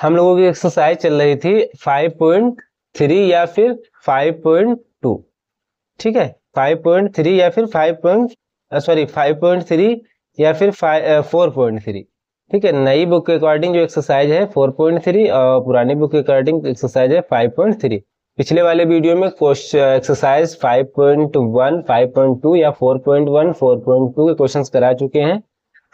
हम लोगों की एक्सरसाइज चल रही थी 5.3 या फिर 5.2, ठीक है, 5.3 या फिर 5.3 या फिर 4.3, ठीक है। नई बुक के अकॉर्डिंग जो एक्सरसाइज है 4.3 और पुरानी बुक के अकॉर्डिंग एक्सरसाइज है 5.3। पिछले वाले वीडियो में एक्सरसाइज 5.1, 5.2 या 4.1, 4.2 के क्वेश्चंस करा चुके हैं।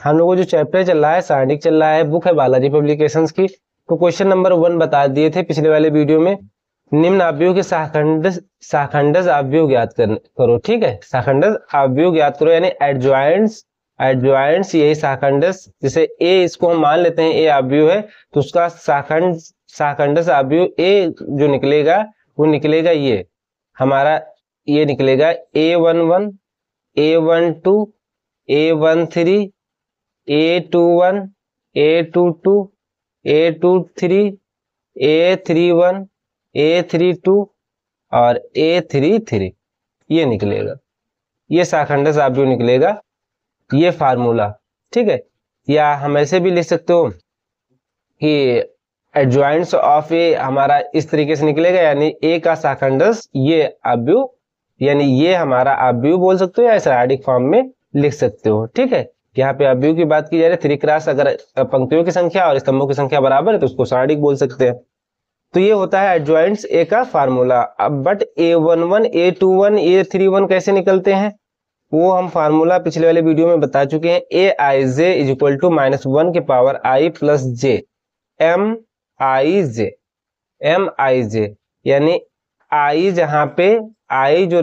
हम लोगों को जो चैप्टर चल रहा है सारणिक चल रहा है, बुक है बालाजी पब्लिकेशंस की। तो क्वेश्चन नंबर 1 बता दिए थे पिछले वाले वीडियो में, निम्न आव्यूह के शाखंडज आव्यूह ज्ञात करो, ठीक है। शाखंडज आव्यूह ज्ञात करो यानी एडजॉइंट्स यही शाखंडज, जैसे ए इसको हम मान लेते हैं ए आव्यूह है, तो उसका शाखंडज आव्यूह ए जो निकलेगा वो निकलेगा ये हमारा, ये निकलेगा A11, A12, A13, A21, A22, A23, A31, A32 और A33, ये निकलेगा, ये शाखंडज आव्यूह निकलेगा, ये फार्मूला, ठीक है। या हम ऐसे भी लिख सकते हो कि एडजॉइंट्स ऑफ ए हमारा इस तरीके से निकलेगा, यानी ए का शाखंडज ये आव्यूह, यानी ये हमारा आव्यूह बोल सकते हो या शारीरिक फॉर्म में लिख सकते हो, ठीक है। यहाँ पे आव्यूह की बात की जा रही है, 3 क्रॉस अगर पंक्तियों की संख्या और स्तंभों की संख्या बराबर है तो उसको शारीरिक बोल सकते हैं। तो ये होता है एडजॉइंट्स ए का फार्मूला। अब बट A11, A21, A31 कैसे निकलते हैं वो हम फार्मूला पिछले वाले वीडियो में बता चुके हैं। Aij इज इक्वल टू -1 के power i plus J, MIJ, यानी i जहां पे i जो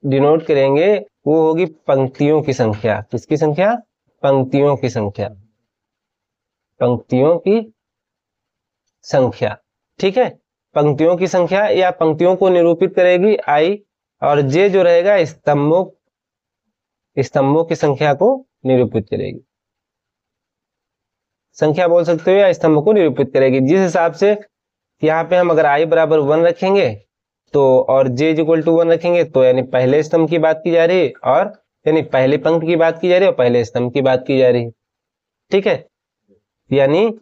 डिनोट करेंगे वो होगी पंक्तियों की संख्या। किसकी संख्या? पंक्तियों की संख्या, पंक्तियों की संख्या, ठीक है। पंक्तियों की संख्या या पंक्तियों को निरूपित करेगी i, और j जो रहेगा स्तंभों की संख्या को निरूपित करेगी, संख्या बोल सकते हो या स्तंभ को निरूपित करेगी। जिस हिसाब से यहाँ पे हम अगर i बराबर 1 रखेंगे तो और j इक्वल टू 1 रखेंगे तो यानी पहले स्तंभ की बात की जा रही है, और यानी पहली पंक्ति की बात की जा रही है और पहले स्तंभ की बात की जा रही है, ठीक है। यानी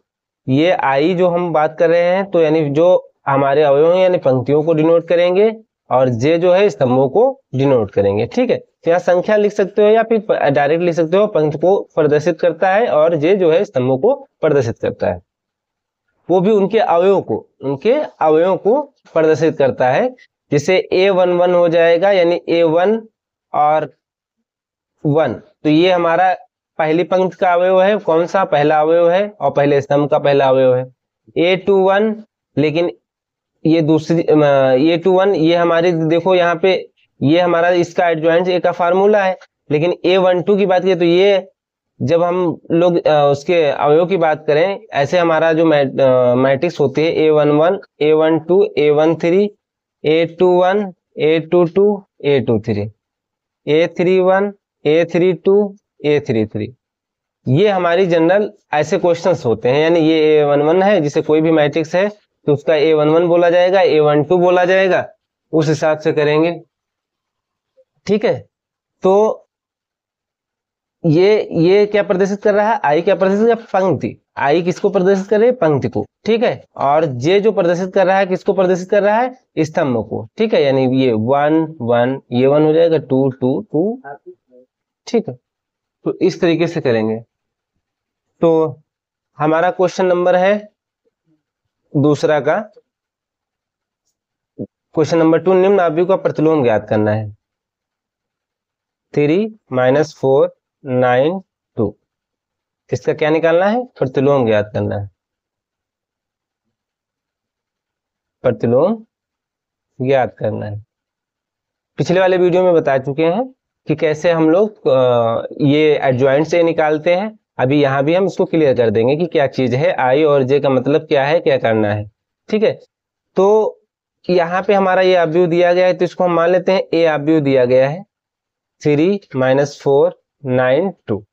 ये i जो हम बात कर रहे हैं तो यानी जो हमारे अवयव यानी पंक्तियों को डिनोट करेंगे, और j जो है स्तंभों को डिनोट करेंगे, ठीक है। तो यहाँ संख्या लिख सकते हो या फिर डायरेक्ट लिख सकते हो, पंक्ति को प्रदर्शित करता है और j जो है स्तंभों को प्रदर्शित करता है, वो भी उनके अवयवों को प्रदर्शित करता है। जैसे A11 हो जाएगा यानी A1 और 1, तो ये हमारा पहली पंक्ति का अवयव है, कौन सा? पहला अवयव है और पहले स्तंभ का पहला अवयव है। A21, लेकिन ये दूसरी A21 ये हमारी देखो यहाँ पे ये हमारा इसका एडजॉइंट ए का फार्मूला है, लेकिन A12 की बात करें तो ये जब हम लोग उसके अवयव की बात करें, ऐसे हमारा जो मैट्रिक्स होते हैं A11, A12, A13, A21, A22, A23, A31, A32, A33, ये हमारी जनरल ऐसे क्वेश्चंस होते हैं। यानी ये A11 है, जिसे कोई भी मैट्रिक्स है तो उसका A11 बोला जाएगा, A12 बोला जाएगा, उस हिसाब से करेंगे, ठीक है। तो ये क्या प्रदर्शित कर रहा है? आई क्या प्रदर्शित कर? पंक्ति। आई किसको प्रदर्शित कर रही है? पंक्ति को, ठीक है। और जे जो प्रदर्शित कर रहा है किसको प्रदर्शित कर रहा है? स्तंभ को, ठीक है। यानी ये 1 1, ये 1 हो जाएगा, 2 2 2, ठीक है। तो इस तरीके से करेंगे। तो हमारा क्वेश्चन नंबर है दूसरा का, क्वेश्चन नंबर 2, निम्न आव्यूह का प्रतिलोम ज्ञात करना है। 3 - 4 9 2, इसका क्या निकालना है? प्रतिलोम ज्ञात करना है, प्रतिलोम ज्ञात करना है। पिछले वाले वीडियो में बता चुके हैं कि कैसे हम लोग ये एडजॉइंट से निकालते हैं। अभी यहाँ भी हम इसको क्लियर कर देंगे कि क्या चीज है, आई और जे का मतलब क्या है, क्या करना है, ठीक है। तो यहाँ पे हमारा ये आव्यूह दिया गया है तो इसको हम मान लेते हैं ए आव्यूह दिया गया है, 3 - 4 9 2,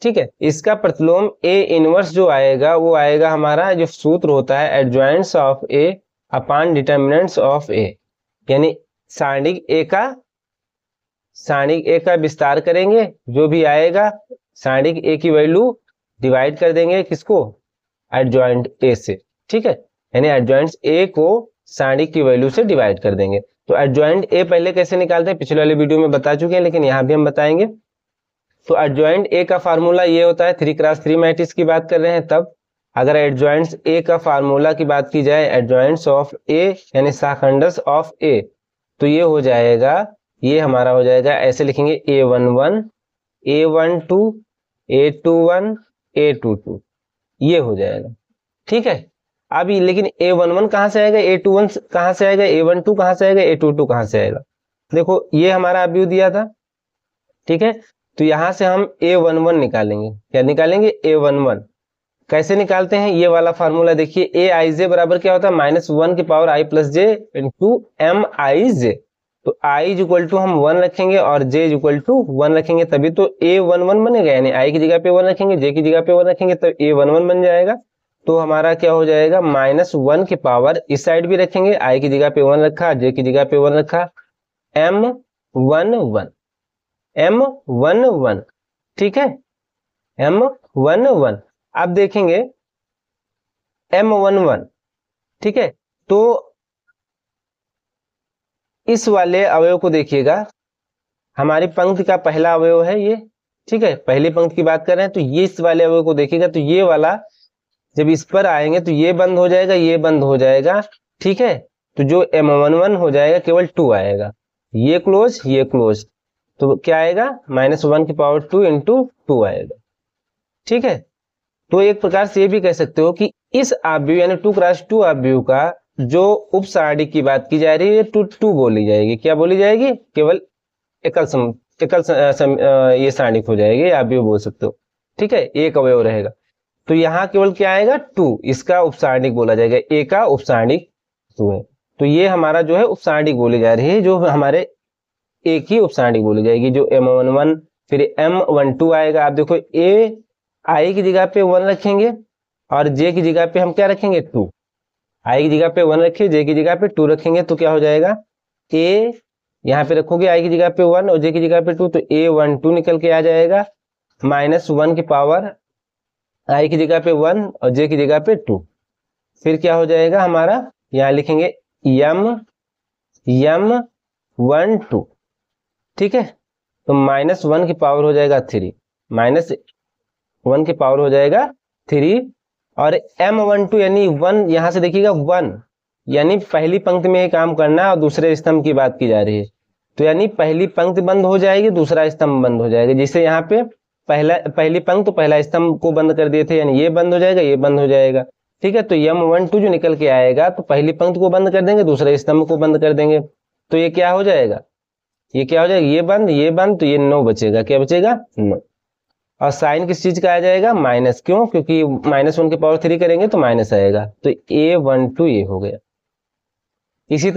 ठीक है। इसका प्रतिलोम ए इनवर्स जो आएगा वो आएगा हमारा, जो सूत्र होता है adjoints of A upon determinants of A, यानी सारणिक ए का विस्तार करेंगे, जो भी आएगा सारणिक ए की वैल्यू डिवाइड कर देंगे किसको? एडजॉइंट ए से, ठीक है, यानी एडजॉइंट ए को सारणी की वैल्यू से डिवाइड कर देंगे। तो एडजॉइंट ए पहले कैसे निकालते हैं पिछले वाले वीडियो में बता चुके हैं, लेकिन यहाँ भी हम बताएंगे। तो एडजॉइंट ए का फार्मूला ये होता है, 3x3 मैट्रिक्स की बात कर रहे हैं तब। अगर एडजॉइंट्स ए का फार्मूला की बात की जाए, एडजॉइंट्स ऑफ ए यानी शाखंडस ऑफ ए, तो ये हो जाएगा, ये हमारा हो जाएगा, ऐसे लिखेंगे A11 A12 A21 A22, ये हो जाएगा, ठीक है। अभी लेकिन A11 कहाँ से आएगा, A21 कहाँ से आएगा, A12 कहाँ से आएगा, A22 कहाँ से आएगा। देखो ये हमारा अभी दिया था, ठीक है, तो यहां से हम A11 निकालेंगे। क्या निकालेंगे, A11 कैसे निकालते हैं, ये वाला फार्मूला देखिए, ए आई जे बराबर क्या होता है, -1 की power i plus J into M I J. तो i इज इक्वल टू हम 1 रखेंगे और j इज इक्वल टू 1 रखेंगे, तभी तो A11 बनेगा, यानी i की जगह पे 1 रखेंगे, j की जगह पे 1 रखेंगे तो A11 बन जाएगा। तो हमारा क्या हो जाएगा, -1 की पावर इस साइड भी रखेंगे, i की जगह पे 1 रखा, j की जगह पे 1 रखा, M11 M11, ठीक है, M11। अब देखेंगे M11, ठीक है, तो इस वाले अवयव को देखिएगा, हमारी पंक्ति का पहला अवयव है ये, ठीक है, पहली पंक्ति की बात कर रहे हैं, तो ये इस वाले अवयव को देखिएगा, तो ये वाला जब इस पर आएंगे तो ये बंद हो जाएगा, ये बंद हो जाएगा, ठीक है, तो जो M11 हो जाएगा केवल 2 आएगा, ये क्लोज ये क्लोज, तो क्या आएगा, -1 की पावर 2 इंटू 2 आएगा, ठीक है। तो एक प्रकार से ये भी कह सकते हो कि इस आव्यूह यानी 2x2 आव्यूह का जो उप सारणी की बात की जा रही है 2 बोली जाएगी, क्या बोली जाएगी, केवल ये सारणी हो जाएगी, आव्यूह बोल सकते हो, ठीक है, एक अवयव रहेगा। तो यहाँ केवल क्या आएगा, 2, इसका उपसारणिक बोला जाएगा, ए का उपसारणिक 2 है, तो ये हमारा जो है उपसारणिक बोली जा रही है, जो हमारे एक ही उपसारणिक बोली जाएगी, जो M11 फिर M12 आएगा। आप देखो ए आई की जगह पे 1 रखेंगे और जे की जगह पे हम क्या रखेंगे, 2, आई की जगह पे 1 रखिए, जे की जगह पे 2 रखेंगे, तो क्या हो जाएगा, ए यहाँ पे रखोगे आई की जगह पे 1 और जे की जगह पे 2, तो A12 निकल के आ जाएगा, -1 की पावर आई की जगह पे 1 और जे की जगह पे 2, फिर क्या हो जाएगा हमारा, यहाँ लिखेंगे M12, ठीक है, तो -1 की पावर हो जाएगा 3, -1 की पावर हो जाएगा 3, और M12 यानी 1, यहां से देखिएगा 1 यानी पहली पंक्ति में ही काम करना है और दूसरे स्तंभ की बात की जा रही है, तो यानी पहली पंक्ति बंद हो जाएगी, दूसरा स्तंभ बंद हो जाएगा, जिससे यहाँ पे पहली पंक्ति तो पहला स्तंभ को बंद कर दिए थे, यानी ये बंद हो जाएगा, ये बंद हो जाएगा, ठीक है। तो M12 जो निकल के आएगा, तो पहली पंक्ति को बंद कर देंगे, दूसरे स्तंभ को बंद कर देंगे, तो ये क्या हो जाएगा, ये क्या हो जाएगा, ये बंद, तो ये 9 बचेगा, क्या बचेगा, 9, और साइन किस चीज का आ जाएगा, माइनस, क्यों, क्योंकि -1 की पावर 3 करेंगे तो माइनस आएगा, तो A12 ये हो गया। इसी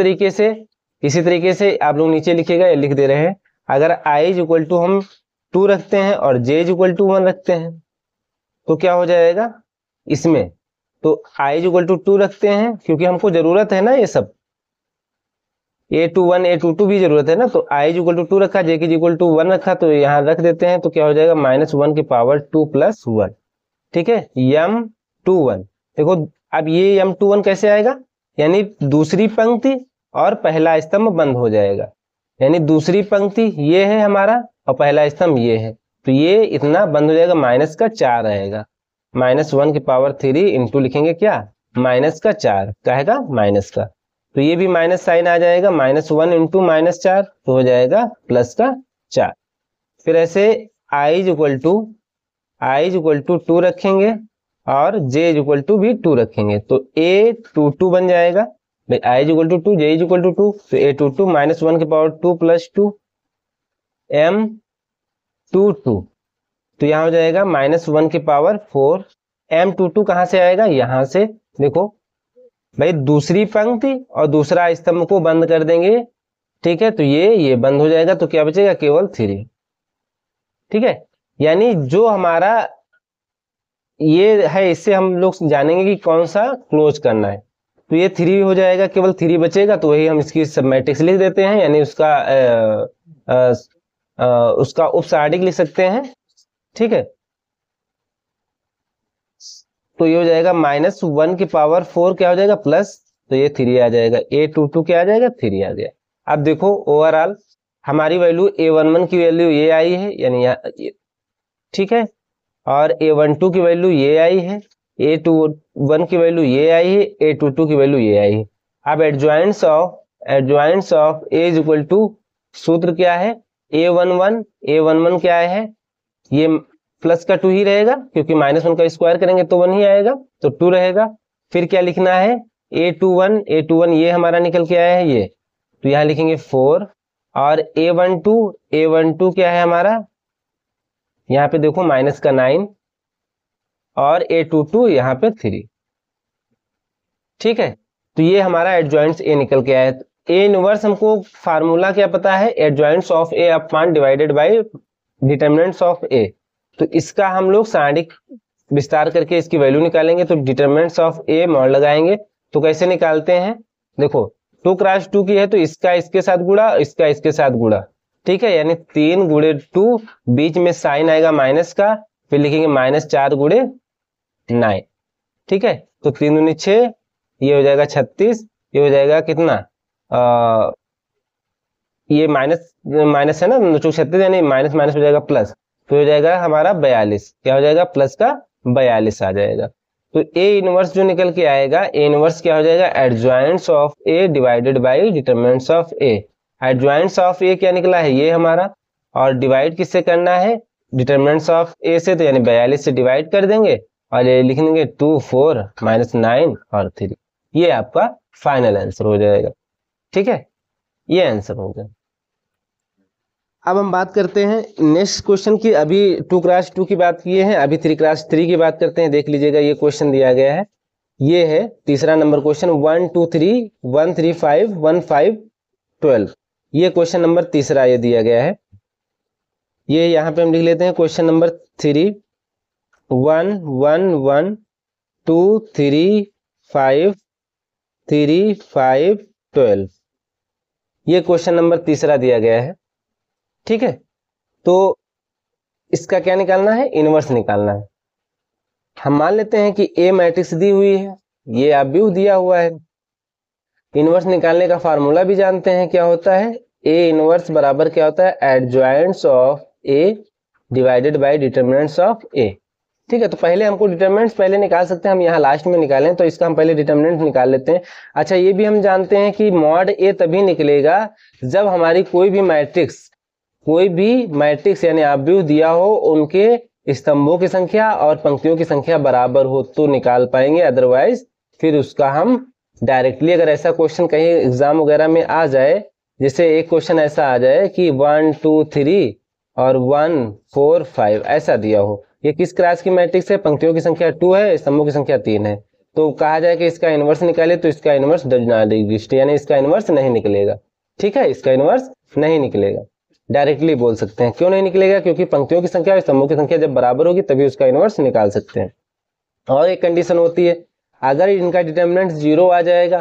तरीके से आप लोग नीचे लिखिएगा, ये लिख दे रहे हैं, अगर i इज इक्वल टू हम 2 रखते हैं और j इज इक्वल टू 1 रखते हैं, तो क्या हो जाएगा इसमें, तो i इज इक्वल टू 2 रखते हैं क्योंकि हमको जरूरत है ना, ये सब A21 A22 भी जरूरत है ना, तो i इज इक्वल टू 2 रखा, j की इक्वल टू 1 रखा, तो यहाँ रख देते हैं, तो क्या हो जाएगा, -1 की पावर 2 + 1, ठीक है, M21। देखो अब ये M21 कैसे आएगा, यानी दूसरी पंक्ति और पहला स्तंभ बंद हो जाएगा, यानी दूसरी पंक्ति ये है हमारा और पहला स्तंभ ये है, तो ये इतना बंद हो जाएगा, -4 आएगा, -1 की पावर 3 इंटू लिखेंगे क्या, -4 कहेगा माइनस का, तो ये भी माइनस साइन आ जाएगा, -1 इंटू -4 तो हो जाएगा +4। फिर ऐसे i इज इक्वल टू 2 रखेंगे और j इज इक्वल टू भी 2 रखेंगे, तो A22 बन जाएगा, i is equal to 2 j is equal to 2, तो A22 -1 की पावर 2 + 2 M22, तो यहाँ हो जाएगा -1 की पावर 4, M22 कहाँ से आएगा, यहाँ से देखो भाई, दूसरी पंक्ति और दूसरा स्तंभ को बंद कर देंगे, ठीक है, तो ये बंद हो जाएगा, तो क्या बचेगा, केवल 3, ठीक है। यानी जो हमारा ये है, इससे हम लोग जानेंगे कि कौन सा क्लोज करना है, तो ये 3 हो जाएगा, केवल 3 बचेगा, तो वही हम इसकी सब मैट्रिक्स लिख देते हैं, यानी उसका उपसारणिक लिख सकते हैं, ठीक है। तो ये हो जाएगा -1⁴ क्या हो जाएगा प्लस, तो ये 3 आ जाएगा, A22 क्या आ जाएगा 3 आ गया। अब देखो ओवरऑल हमारी वैल्यू A11 की वैल्यू ये आई है, यानी ठीक है, और A12 की वैल्यू ये आई है, A21 की वैल्यू ये आई है, A22 की वैल्यू ये आई है। अब adjoints of A is equal to, सूत्र क्या है, A11 क्या है, ये प्लस का 2 ही रहेगा क्योंकि -1 का स्क्वायर करेंगे तो 1 ही आएगा, तो 2 रहेगा। फिर क्या लिखना है, A21 ये हमारा निकल के आया है ये, तो यहाँ लिखेंगे 4, और A12 क्या है हमारा, यहाँ पे देखो माइनस का 9, और A22 यहाँ पे 3। ठीक है, तो ये हमारा एडजॉइंट्स A निकल के आया है। A इनवर्स हमको फार्मूला क्या पता है, adjoints of A upon divided by determinants of A। तो इसका हम लोग सारणिक विस्तार करके इसकी वैल्यू निकालेंगे, तो डिटरमिनेंट्स ऑफ A मॉड लगाएंगे। तो कैसे निकालते हैं, देखो 2 क्रॉस 2 की है तो इसका इसके साथ गुणा, इसका इसके साथ गुणा, ठीक है, यानी 3 गुणे 2, बीच में साइन आएगा माइनस का, फिर लिखेंगे -4 गुणे 9। ठीक है, तो 3 दूनी 6, ये हो जाएगा 36, ये हो जाएगा कितना, ये माइनस है ना, 36 यानी माइनस माइनस हो जाएगा प्लस, तो हो जाएगा हमारा 42, क्या हो जाएगा प्लस का 42 आ जाएगा। तो A इनवर्स जो निकल के आएगा, A इनवर्स क्या हो जाएगा, adjoints of A divided by determinants of A। Adjoints of A क्या निकला है ये हमारा, और डिवाइड किससे करना है, डिटरमिनेंट्स ऑफ A से, तो यानी 42 से डिवाइड कर देंगे और ये लिख देंगे 2 4 -9 और 3। ये आपका फाइनल आंसर हो जाएगा। ठीक है, ये आंसर हो गया। अब हम बात करते हैं नेक्स्ट क्वेश्चन की। अभी 2 क्रॉस 2 की बात किए हैं, अभी 3 क्रॉस 3 की बात करते हैं। देख लीजिएगा, ये क्वेश्चन दिया गया है, ये है तीसरा नंबर क्वेश्चन, 1 2 3 1 3 5 1 5 12। ये क्वेश्चन नंबर तीसरा ये दिया गया है। ये यहाँ पे हम लिख लेते हैं क्वेश्चन नंबर 3, 1 1 1 2 3 5 3 5 12। ये क्वेश्चन नंबर तीसरा दिया गया है। ठीक है, तो इसका क्या निकालना है, इनवर्स निकालना है। हम मान लेते हैं कि A मैट्रिक्स दी हुई है, ये आप भी दिया हुआ है। इनवर्स निकालने का फार्मूला भी जानते हैं, क्या होता है, A इनवर्स बराबर क्या होता है, adjoints of A divided by determinants of A। ठीक है, तो पहले हमको डिटरमिनेंट्स पहले निकाल सकते हैं, हम यहाँ लास्ट में निकालें, तो इसका हम पहले डिटरमिनेंट निकाल लेते हैं। अच्छा, ये भी हम जानते हैं कि मॉड A तभी निकलेगा जब हमारी कोई भी मैट्रिक्स यानी आव्यूह दिया हो, उनके स्तंभों की संख्या और पंक्तियों की संख्या बराबर हो तो निकाल पाएंगे, अदरवाइज फिर उसका हम डायरेक्टली, अगर ऐसा क्वेश्चन कहीं एग्जाम वगैरह में आ जाए, जैसे एक क्वेश्चन ऐसा आ जाए कि 1 2 3 और 1 4 5 ऐसा दिया हो, ये किस क्लास की मैट्रिक्स है, पंक्तियों की संख्या 2 है, स्तंभों की संख्या 3 है, तो कहा जाए कि इसका इनवर्स निकाले, तो इसका इनवर्स डज नॉट एग्जिस्ट, यानी इसका इनवर्स नहीं निकलेगा। ठीक है, इसका इनवर्स नहीं निकलेगा, डायरेक्टली बोल सकते हैं। क्यों नहीं निकलेगा, क्योंकि पंक्तियों की संख्या और स्तंभों की संख्या जब बराबर होगी तभी उसका इनवर्स निकाल सकते हैं। और एक कंडीशन होती है, अगर इनका डिटरमिनेंट 0 आ जाएगा,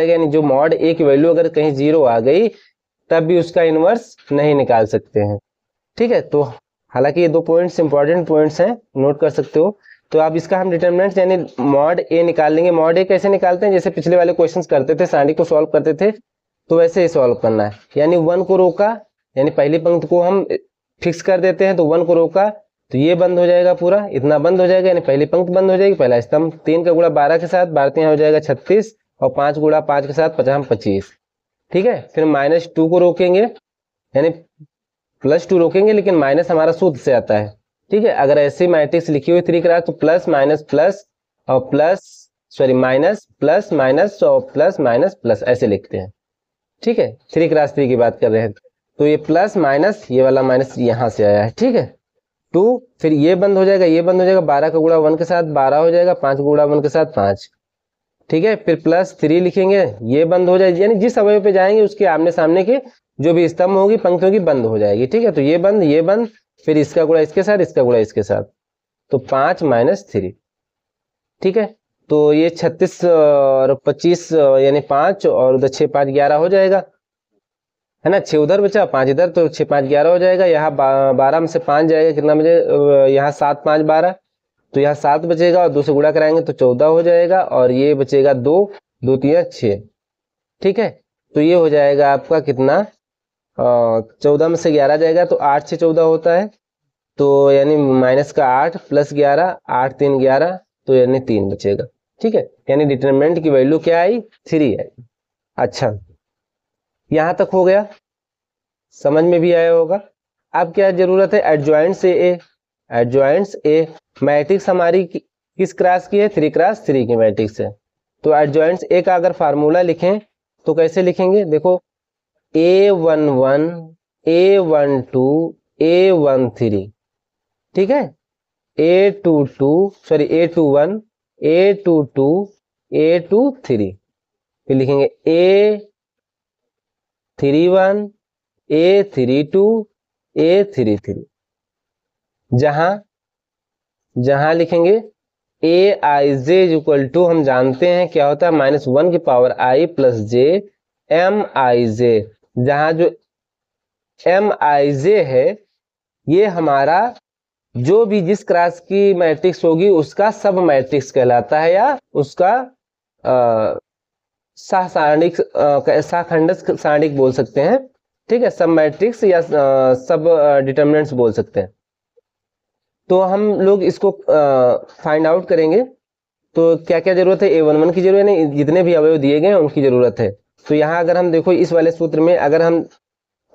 यानी जो मॉड A की वैल्यू अगर कहीं 0 आ गई तब भी उसका इनवर्स नहीं निकाल सकते हैं। ठीक है, तो हालांकि ये 2 पॉइंट्स इंपॉर्टेंट पॉइंट्स हैं, नोट कर सकते हो। तो अब इसका हम डिटरमिनेंट यानी मॉड A निकाल लेंगे। मॉड A कैसे निकालते हैं, जैसे पिछले वाले क्वेश्चंस करते थे, सारणी को सॉल्व करते थे, तो वैसे ही सॉल्व करना है। यानी 1 को रोका, यानी पहली पंक्ति को हम फिक्स कर देते हैं, तो 1 को रोका तो ये बंद हो जाएगा, पूरा इतना बंद हो जाएगा, यानी पहली पंक्ति बंद हो जाएगी, पहला स्तंभ। 3 का गुणा 12 के साथ, 12 हो जाएगा 36, और 5 गुणा 5 के साथ 25। ठीक है, फिर -2 को रोकेंगे, यानी +2 रोकेंगे, लेकिन माइनस हमारा सूत्र से आता है। ठीक है, अगर ऐसी मैट्रिक्स लिखी हुई 3 क्लास, तो प्लस माइनस प्लस और माइनस प्लस माइनस और प्लस माइनस प्लस ऐसे लिखते हैं। ठीक है, 3 क्रॉस 3 की बात कर रहे हैं, तो ये प्लस माइनस, ये वाला माइनस यहाँ से आया है। ठीक है, 2, फिर ये बंद हो जाएगा, ये बंद हो जाएगा, 12 का गुणा 1 के साथ 12 हो जाएगा, 5 गुणा 1 के साथ 5। ठीक है, फिर +3 लिखेंगे, ये बंद हो जाएगी, यानी जिस अवयव पे जाएंगे उसके आमने सामने के जो भी स्तंभ होगी, पंक्तियों की बंद हो जाएगी। ठीक है, तो ये बंद, फिर इसका गुणा इसके साथ, इसका गुणा इसके साथ, तो 5 - 3। ठीक है, तो ये 36 और 25 यानी 5 और उधर 6 5 11 हो जाएगा, है ना। 6 उधर बचा, 5 इधर, तो 6 5 11 हो जाएगा। यहाँ 12 में से 5 जाएगा, कितना बजे, यहाँ 7 5 12, तो यहाँ 7 बचेगा और 2 से गुणा कराएंगे तो 14 हो जाएगा, और ये बचेगा 2, 2 3 6। ठीक है, तो ये हो जाएगा आपका कितना, 14 में से 11 जाएगा तो 8 से 14 होता है, तो यानी माइनस का 8 प्लस 11, 8 3 11, तो यानी 3 बचेगा। ठीक है, यानी डिटरमिनेंट की वैल्यू क्या आई, 3 आई। अच्छा, यहां तक हो गया, समझ में भी आया होगा। अब क्या जरूरत है, एडजॉइंट्स ए। एडजॉइंट्स ए मैट्रिक्स हमारी किस क्रॉस की है, 3 क्रॉस 3 की मैट्रिक्स है। तो एडजॉइंट्स ए का अगर फार्मूला लिखें तो कैसे लिखेंगे, देखो A11 A12 A13, ठीक है, A21 A22 A23, फिर लिखेंगे A31 A32 A33। जहां लिखेंगे ए आई जे इक्वल टू, हम जानते हैं क्या होता है, -1 की power I plus J M I जे। जहां जो एम आई जे है ये हमारा जो भी जिस क्रॉस की मैट्रिक्स होगी उसका सब मैट्रिक्स कहलाता है, या उसका सहखंडक सारणिक बोल सकते हैं। ठीक है, सब मैट्रिक्स या सब डिटर्मिनेंट्स बोल सकते हैं। तो हम लोग इसको फाइंड आउट करेंगे। तो क्या क्या जरूरत है, A11 की जरूरत नहीं, जितने भी अवयव दिए गए हैं उनकी जरूरत है। तो यहाँ अगर हम देखो इस वाले सूत्र में अगर हम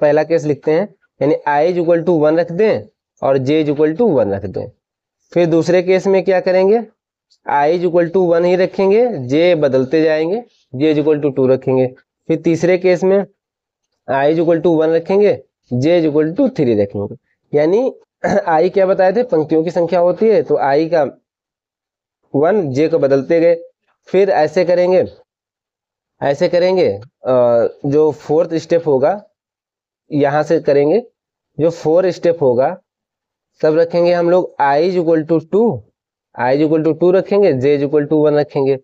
पहला केस लिखते हैं, यानी I इक्वल टू 1 रख दें और J इक्वल टू 1 रख दें। फिर दूसरे केस में क्या करेंगे, I इक्वल टू 1 ही रखेंगे, J बदलते जाएंगे, J इक्वल टू 2 रखेंगे। फिर तीसरे केस में I इक्वल टू 1 रखेंगे, J इक्वल टू 3 रखेंगे। यानी I क्या बताए थे, पंक्तियों की संख्या होती है, तो I का 1 J को बदलते गए। फिर ऐसे करेंगे जो फोर्थ स्टेप होगा यहां से करेंगे, जो 4 स्टेप होगा तब रखेंगे हम लोग I इक्वल टू 2 रखेंगे, J इक्वल टू 1 रखेंगे।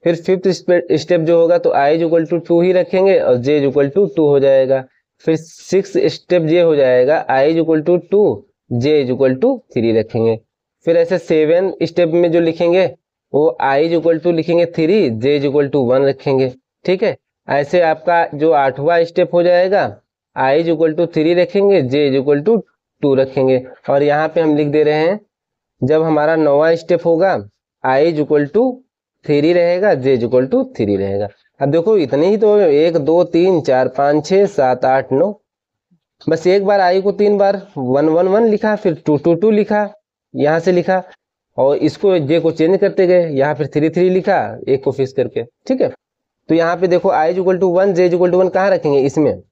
फिर फिफ्थ स्टेप जो होगा तो I इक्वल टू 2 ही रखेंगे और J इक्वल टू 2 हो जाएगा। फिर सिक्स स्टेप ये हो जाएगा I equal to 2 J equal to 3 रखेंगे। फिर ऐसे 7 स्टेप में जो लिखेंगे वो I इक्वल टू लिखेंगे 3, J इक्वल टू 1 रखेंगे। ठीक है, ऐसे आपका जो 8वां स्टेप हो जाएगा I इक्वल टू 3 रखेंगे, J इक्वल टू 2 रखेंगे। और यहाँ पे हम लिख दे रहे हैं जब हमारा 9वां स्टेप होगा I इक्वल टू 3 रहेगा, J इक्वल टू 3 रहेगा। अब देखो इतने ही तो 1 2 3 4 5 6 7 8 9, बस एक बार I को 3 बार 1 1 1 लिखा, फिर 2 2 2 लिखा, यहाँ से लिखा और इसको J को चेंज करते गए, यहाँ फिर 3 3 लिखा एक को फिक्स करके। ठीक है, तो यहाँ पे देखो I equal to 1 J equal to 1 कहाँ रखेंगे, इसमें।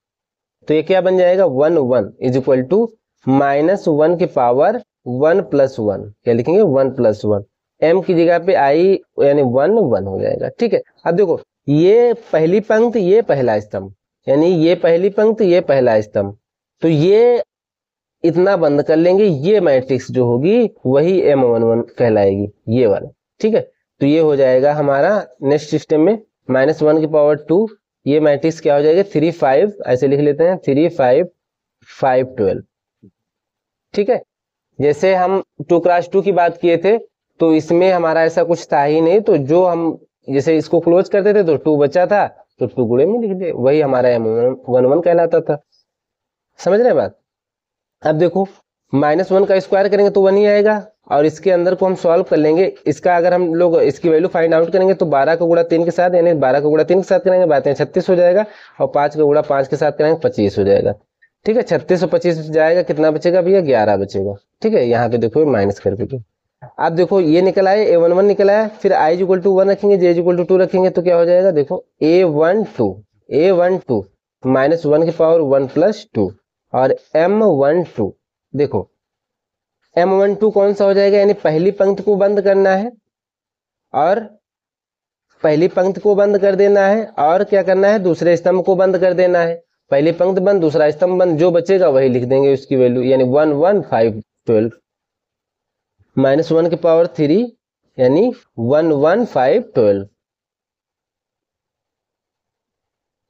तो ये क्या बन जाएगा, 1 1 इज इक्वल टू -1 की पावर 1 प्लस 1, क्या लिखेंगे 1 प्लस 1, m की जगह पे I यानी 1 1 हो जाएगा। ठीक है, अब देखो ये पहली पंक्ति ये पहला स्तंभ, यानी ये पहली पंक्ति ये पहला स्तंभ, तो ये इतना बंद कर लेंगे, ये मैट्रिक्स जो होगी वही M11 कहलाएगी, ये वाला। ठीक है, तो ये हो जाएगा हमारा नेक्स्ट सिस्टम में -1 की पावर 2, ये मैट्रिक्स क्या हो जाएगा 3 5, ऐसे लिख लेते हैं 3 5 5 12। ठीक है, जैसे हम 2 क्रॉस 2 की बात किए थे तो इसमें हमारा ऐसा कुछ था ही नहीं, तो जो हम जैसे इसको क्लोज करते थे तो 2 बचा था तो 2 गुणे में लिख दे, वही हमारा M11 कहलाता था। समझ रहे बात। अब देखो -1 का स्क्वायर करेंगे तो 1 ही आएगा, और इसके अंदर को हम सॉल्व कर लेंगे। इसका अगर हम लोग इसकी वैल्यू फाइंड आउट करेंगे तो 12 का गुणा 3 के साथ, यानी 12 का गुणा 3 के साथ करेंगे बातें 36 हो जाएगा, और 5 का गुणा 5 के साथ करेंगे 25 हो जाएगा। ठीक है, 36 और 25 जाएगा, कितना बचेगा भैया 11 बचेगा। ठीक है, यहाँ पे देखो माइनस कर दीजिए। अब देखो ये निकल आए, A11 निकल आया, फिर I इक्वल टू 1 रखेंगे, J इक्वल टू 2 रखेंगे, तो क्या हो जाएगा देखो A12 -1 की पावर 1 प्लस 2 और M12, देखो M12 कौन सा हो जाएगा, यानी पहली पंक्ति को बंद करना है और पहली पंक्ति को बंद कर देना है, और क्या करना है दूसरे स्तंभ को बंद कर देना है। पहली पंक्ति बंद दूसरा स्तंभ बंद, जो बचेगा वही लिख देंगे उसकी वैल्यू, यानी 1 1 5 12 -1 की पावर 3 यानी 1 1 5 12।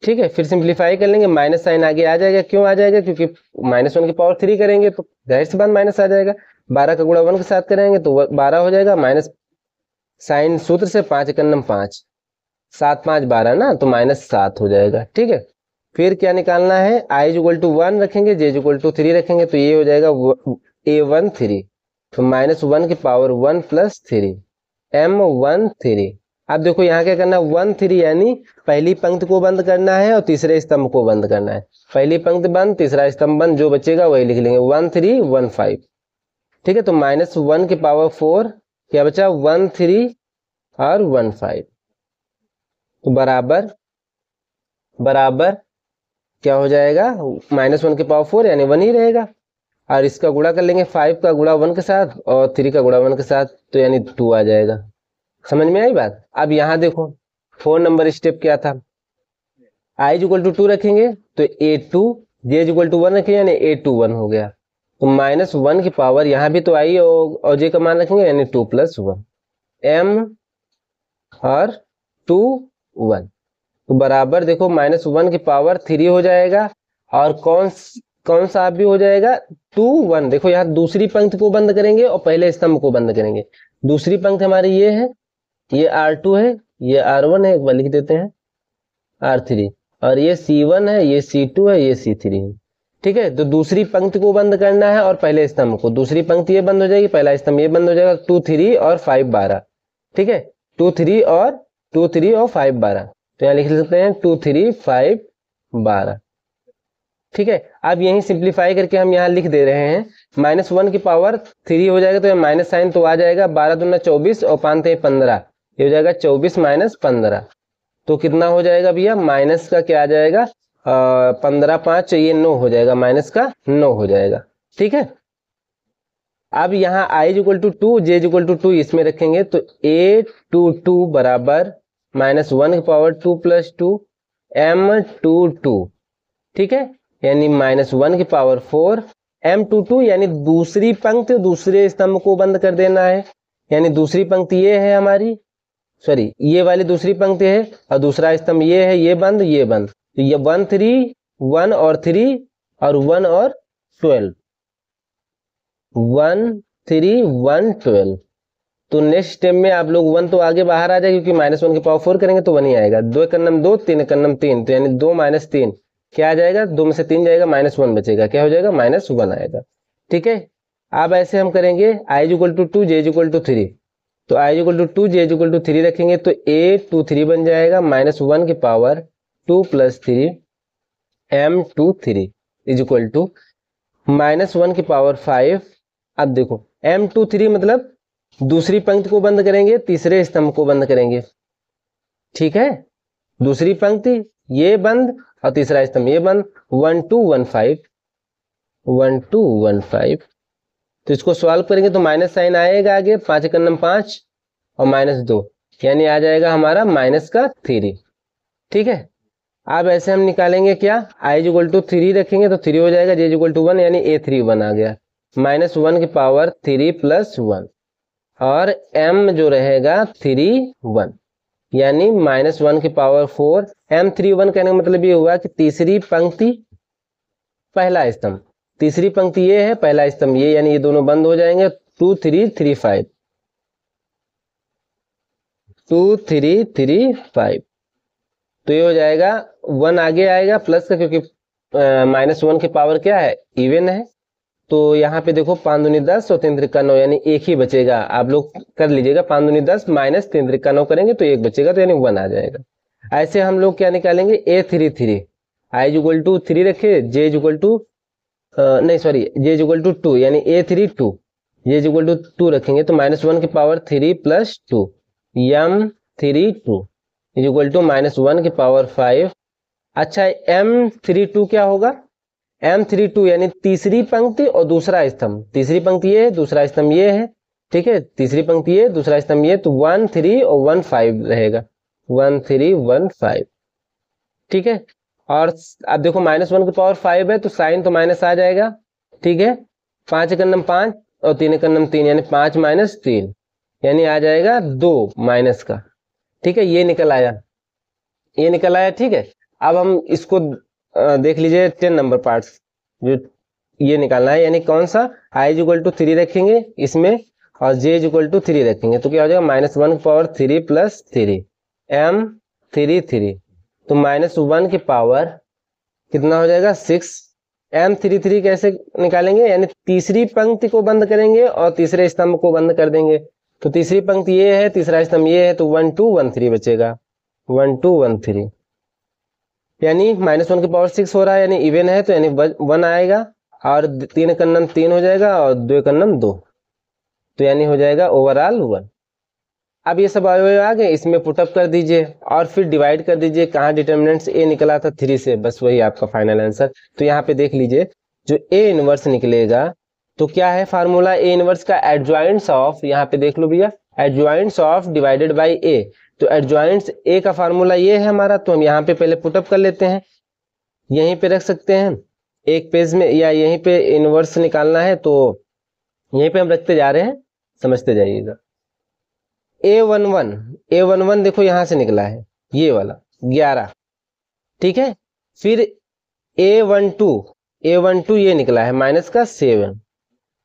ठीक है, फिर सिंप्लीफाई कर लेंगे, माइनस साइन आगे आ जाएगा। क्यों आ जाएगा? क्योंकि -1 की पावर 3 करेंगे तो जाहिर सी बात माइनस आ जाएगा। 12 का गुणा 1 के साथ करेंगे तो 12 हो जाएगा, माइनस साइन सूत्र से 5 एकम 5, 7 5 12 ना, तो -7 हो जाएगा। ठीक है, फिर क्या निकालना है? i = 1 रखेंगे, j = 3 रखेंगे, तो ये हो जाएगा a13, तो -1 की पावर 1 + 3 m13। अब देखो यहाँ क्या करना है, 1 3 यानी पहली पंक्ति को बंद करना है और तीसरे स्तंभ को बंद करना है। पहली पंक्ति बंद, तीसरा स्तंभ बंद, जो बचेगा वही लिख लेंगे, 1 3 1 5। ठीक है, तो -1 की पावर 4 क्या बचा, 1 3 और 1 5, तो बराबर क्या हो जाएगा, -1 की पावर 4 यानी 1 ही रहेगा। और इसका गुणा कर लेंगे, 5 का गुणा 1 के साथ और 3 का गुणा 1 के साथ, तो यानी 2 आ जाएगा। समझ में आई बात? अब यहाँ देखो 4 नंबर स्टेप क्या था, i = 2 रखेंगे तो a2, j = 1 रखेंगे यानी a21 हो गया। तो -1 की पावर यहाँ भी तो आई और j का मान रखेंगे यानी 2 + 1 m और 2 1, तो बराबर देखो -1 की पावर 3 हो जाएगा। और कौन सा भी हो जाएगा, 2 1। देखो यहाँ दूसरी पंक्ति को बंद करेंगे और पहले स्तंभ को बंद करेंगे। दूसरी पंक्ति हमारी ये है, ये R2 है, ये R1 है, एक बार लिख देते हैं R3, और ये C1 है, ये C2 है, ये C3 है। ठीक है, तो दूसरी पंक्ति को बंद करना है और पहले स्तंभ को। दूसरी पंक्ति ये बंद हो जाएगी, पहला स्तंभ ये बंद हो जाएगा। 2 3 और 5 12। ठीक है, 2 3 और 5 12, तो यहाँ लिख सकते हैं 2 3 5 12। ठीक है, अब यही सिंप्लीफाई करके हम यहाँ लिख दे रहे हैं, -1 की पावर 3 हो जाएगा तो माइनस साइन तो आ जाएगा, 12 दूना 24 और 5 3 15, ये हो जाएगा 24 - 15। तो कितना हो जाएगा भैया, माइनस का क्या आ जाएगा, 15 5 ये 9 हो जाएगा, माइनस का 9 हो जाएगा। ठीक है, अब यहाँ i = 2, j = 2 इसमें रखेंगे तो a22 बराबर -1 की पावर 2 + 2 m22। ठीक है, यानी -1 की पावर 4 m22, यानी दूसरी पंक्ति दूसरे स्तंभ को बंद कर देना है। यानी दूसरी पंक्ति ये है हमारी, सॉरी ये वाली दूसरी पंक्ति है और दूसरा स्तंभ ये है, ये बंद ये बंद, तो ये 1 3 1 और 3 और 1 और 12, 1 3 1 12। तो नेक्स्ट स्टेप में आप लोग 1 तो आगे बाहर आ जाए, क्योंकि -1 की पावर 4 करेंगे तो 1 ही आएगा। 2 एकम 2, 3 एकम 3, तो यानी 2 - 3 क्या आ जाएगा, 2 में से 3 जाएगा, -1 बचेगा, क्या हो जाएगा, -1 आएगा। ठीक है, अब ऐसे हम करेंगे i = 2, j = 3, तो i = 2, j = 3 रखेंगे तो a23 बन जाएगा, -1 की पावर 2 + 3 m23 = -1 की पावर 5। अब देखो m23 मतलब दूसरी पंक्ति को बंद करेंगे, तीसरे स्तंभ को बंद करेंगे। ठीक है, दूसरी पंक्ति ये बंद और तीसरा स्तंभ ये बंद, 1 2 1 5 1 2 1 5। तो इसको सॉल्व करेंगे तो माइनस साइन आएगा आगे, 5 एकम 5 और -2, यानी आ जाएगा हमारा -3। ठीक है, अब ऐसे हम निकालेंगे क्या, i = 3 रखेंगे तो 3 हो जाएगा, j = 1 यानी a31 आ गया, -1 की पावर 3 + 1 और m जो रहेगा 3 1, यानी -1 की पावर 4 m31 कहने का मतलब ये हुआ कि तीसरी पंक्ति पहला स्तंभ, तीसरी पंक्ति ये है, पहला स्तंभ ये, यानी ये दोनों बंद हो जाएंगे। 2 3 3 5 2 3 3 5, तो ये हो जाएगा 1 आगे आएगा प्लस का, क्योंकि -1 की पावर क्या है, इवन है। तो यहाँ पे देखो 5 दूनी 10 और 3 त्रिका 9, यानी एक ही बचेगा। आप लोग कर लीजिएगा, 5 दूनी 10 - 3 त्रिका 9 करेंगे तो एक बचेगा, तो यानी 1 आ जाएगा। ऐसे हम लोग क्या निकालेंगे, a33, i = 3 रखे, j = नहीं सॉरी j = 2, यानी a32, j = 2 रखेंगे तो -1 की पावर 3 + 2 m32 = -1 की पावर 5। अच्छा, m32 क्या होगा, m32 यानी तीसरी पंक्ति और दूसरा स्तंभ, तीसरी पंक्ति ये है, दूसरा स्तंभ ये है। ठीक है, तीसरी पंक्ति ये, दूसरा स्तंभ ये, तो 1 3 और 1 5 रहेगा, 1 3 1 5। ठीक है, और अब देखो -1 की पावर 5 है तो साइन तो माइनस आ जाएगा। ठीक है, 5 एकम 5 और 3 एकम 3, यानी 5 - 3, यानी आ जाएगा 2 माइनस का। ठीक है, ये निकल आया, ये निकल आया। ठीक है, अब हम इसको देख लीजिए 10 नंबर पार्ट्स, जो ये निकालना है, यानी कौन सा, i इज इक्वल टू 3 रखेंगे इसमें और j इज इक्वल टू 3 रखेंगे, तो क्या हो जाएगा -1 प्लस 3 m 3 तो -1 की पावर कितना हो जाएगा 6 m 3 कैसे निकालेंगे, यानी तीसरी पंक्ति को बंद करेंगे और तीसरे स्तंभ को बंद कर देंगे। तो तीसरी पंक्ति ये है, तीसरा स्तंभ ये है, तो 1 2 1 3 बचेगा, 1 2 1 3, यानी -1 की पावर 6 हो रहा है, यानी इवन है, तो यानी 1 आएगा और 3 का नम 3 हो जाएगा और 2 का नम 2, तो यानी हो जाएगा ओवरऑल 1। अब ये सब आ गए, इसमें पुटअप कर दीजिए और फिर डिवाइड कर दीजिए, कहाँ डिटर्मिनेंट्स ए निकला था 3 से, बस वही आपका फाइनल आंसर। तो यहाँ पे देख लीजिए जो ए इनवर्स निकलेगा, तो क्या है फार्मूला ए इनवर्स का, एडजॉइंट्स ऑफ, यहाँ पे देख लो भैया, एडजॉइंट्स ऑफ डिवाइडेड बाई ए। तो एडजॉइंट्स ए का फार्मूला ये है हमारा, तो हम यहाँ पे पहले पुटअप कर लेते हैं, यहीं पे रख सकते हैं एक पेज में, या यहीं पे इनवर्स निकालना है तो यहीं पे हम रखते जा रहे हैं, समझते जाइएगा। A11 देखो यहां से निकला है, ये वाला 11, ठीक है। फिर A12 ये निकला है माइनस का 7,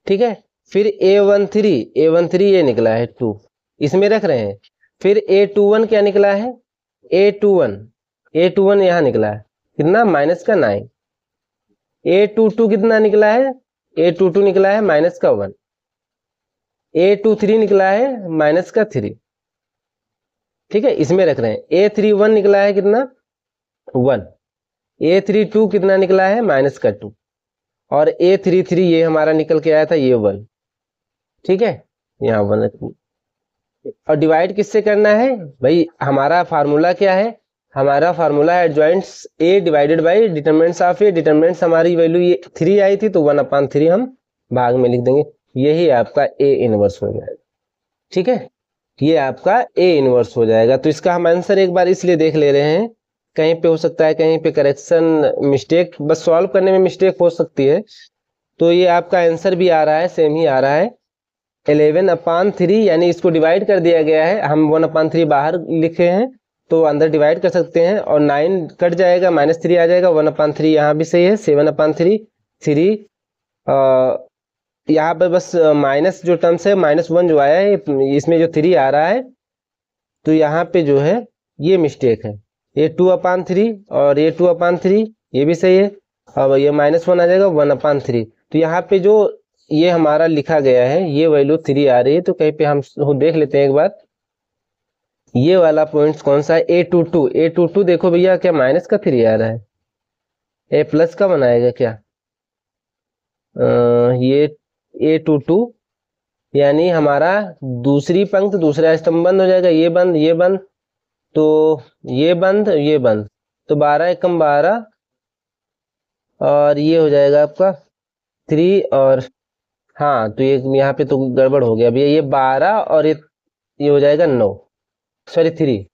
ठीक है। फिर A13 ये निकला है 2, इसमें रख रहे हैं। फिर A21 क्या निकला है, A21 यहां निकला है कितना, माइनस का 9। A22 कितना निकला है, A22 निकला है माइनस का 1। A23 निकला है माइनस का 3, ठीक है, इसमें रख रहे हैं। A31 निकला है कितना 1, A32 कितना निकला है माइनस का 2, और A33 ये हमारा निकल के आया था ये 1, ठीक है, यहाँ 1। और डिवाइड किससे करना है भाई, हमारा फार्मूला क्या है, हमारा फार्मूला है adjoints A divided by determinants of A. Determinants हमारी वैल्यू ये 3 आई थी, तो 1/3 हम भाग में लिख देंगे, यही आपका ए इनवर्स हो जाएगा, ठीक है, ये आपका ए इनवर्स हो जाएगा। तो इसका हम आंसर एक बार इसलिए देख ले रहे हैं, कहीं पे हो सकता है कहीं पे करेक्शन मिस्टेक, बस सॉल्व करने में मिस्टेक हो सकती है। तो ये आपका आंसर भी आ रहा है, सेम ही आ रहा है 11/3, यानी इसको डिवाइड कर दिया गया है, हम 1/3 बाहर लिखे हैं तो अंदर डिवाइड कर सकते हैं, और 9 कट जाएगा, -3 आ जाएगा, 1/3 यहाँ भी सही है, 7/3 यहाँ पर बस माइनस जो टर्म्स है, -1 जो आया है, इसमें जो 3 आ रहा है, तो यहाँ पे जो है ये मिस्टेक है, ये 2/3 और ये 2/3 ये भी सही है, अब ये -1 आ जाएगा 1/3। तो यहाँ पे जो ये हमारा लिखा गया है ये वैल्यू 3 आ रही है, तो कहीं पे हम देख लेते हैं एक बार, ये वाला पॉइंट कौन सा है, A22 देखो भैया, क्या माइनस का 3 आ रहा है, ए प्लस का बनाएगा क्या, ये A22 यानी हमारा दूसरी पंक्ति दूसरा स्तंभ बंद हो जाएगा, ये बंद ये बंद, तो ये बंद ये बंद, तो 12 एकम 12, और ये हो जाएगा आपका 3, और हाँ तो ये यहाँ पे तो गड़बड़ हो गया भैया, ये 12 और ये हो जाएगा 9, सॉरी 3,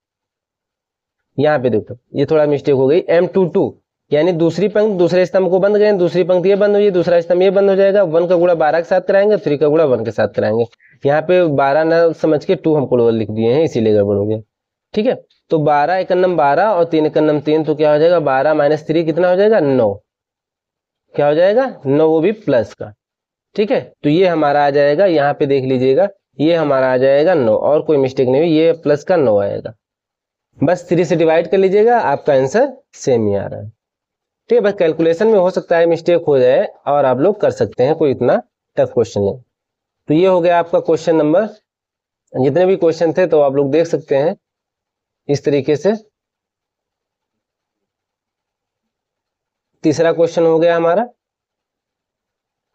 यहाँ पे देखो ये थोड़ा मिस्टेक हो गई, M22 यानी दूसरी पंक्ति दूसरे स्तंभ को बंद करें, दूसरी पंक्ति ये बंद हुई, दूसरा स्तंभ ये बंद हो जाएगा, 1 का गुणा 12 के साथ कराएंगे, 3 का गुणा 1 के साथ कराएंगे। यहाँ पे 12 न समझ के 2 हमको लिख दिए हैं, इसीलिए गड़बड़ हो गया, ठीक है। तो 12 एकन्नम 12 और 3 एकन्नम 3, तो क्या हो जाएगा 12 - 3 कितना हो जाएगा 9, क्या हो जाएगा 9, वो भी प्लस का, ठीक है। तो ये हमारा आ जाएगा, यहाँ पे देख लीजिएगा, ये हमारा आ जाएगा 9, और कोई मिस्टेक नहीं हुई, ये प्लस का 9 आएगा, बस 3 से डिवाइड कर लीजिएगा, आपका आंसर सेम ही आ रहा है, ठीक है। बस कैलकुलेशन में हो सकता है मिस्टेक हो जाए, और आप लोग कर सकते हैं, कोई इतना टफ क्वेश्चन नहीं। तो ये हो गया आपका क्वेश्चन नंबर, जितने भी क्वेश्चन थे तो आप लोग देख सकते हैं इस तरीके से। तीसरा क्वेश्चन हो गया हमारा।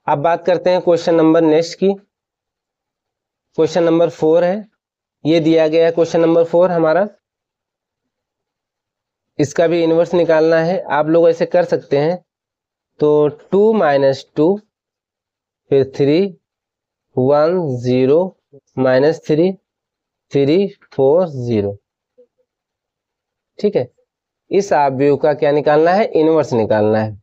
अब बात करते हैं क्वेश्चन नंबर नेक्स्ट की, क्वेश्चन नंबर 4 है, ये दिया गया है क्वेश्चन नंबर 4 हमारा, इसका भी इनवर्स निकालना है। आप लोग ऐसे कर सकते हैं, तो 2 - 2 फिर 3 1 0 -3 3 4 0, ठीक है। इस अवयव का क्या निकालना है, इनवर्स निकालना है।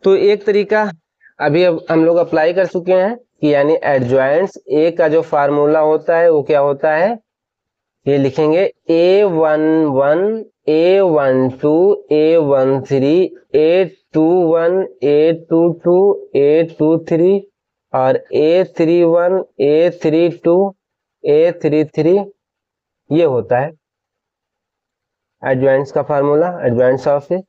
तो एक तरीका अभी अब हम लोग अप्लाई कर चुके हैं कि यानी एडजॉइंट्स ए का जो फार्मूला होता है वो क्या होता है, ये लिखेंगे A11 A12 A13 A21 A22 A23 और A31 A32 A33 ये होता है एडजॉइंट्स का फार्मूला, एडजॉइंट्स ऑफ ए।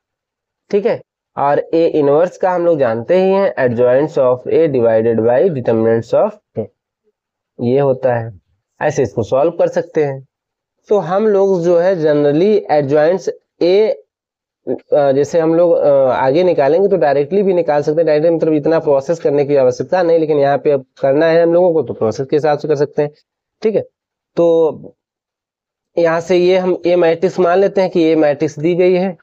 ठीक है, और ए इनवर्स का हम लोग जानते ही हैं, adjoints of A divided by determinants of A, ये होता है। ऐसे इसको सॉल्व कर सकते हैं। तो हम लोग जो है जनरली एडजॉइंट्स ए जैसे हम लोग आगे निकालेंगे तो डायरेक्टली भी निकाल सकते हैं, डायरेक्टली मतलब इतना प्रोसेस करने की आवश्यकता नहीं, लेकिन यहाँ पे अब करना है हम लोगों को तो प्रोसेस के हिसाब से कर सकते हैं। ठीक है, तो यहाँ से ये हम ए मैट्रिक्स मान लेते हैं कि ए मैट्रिक्स दी गई है,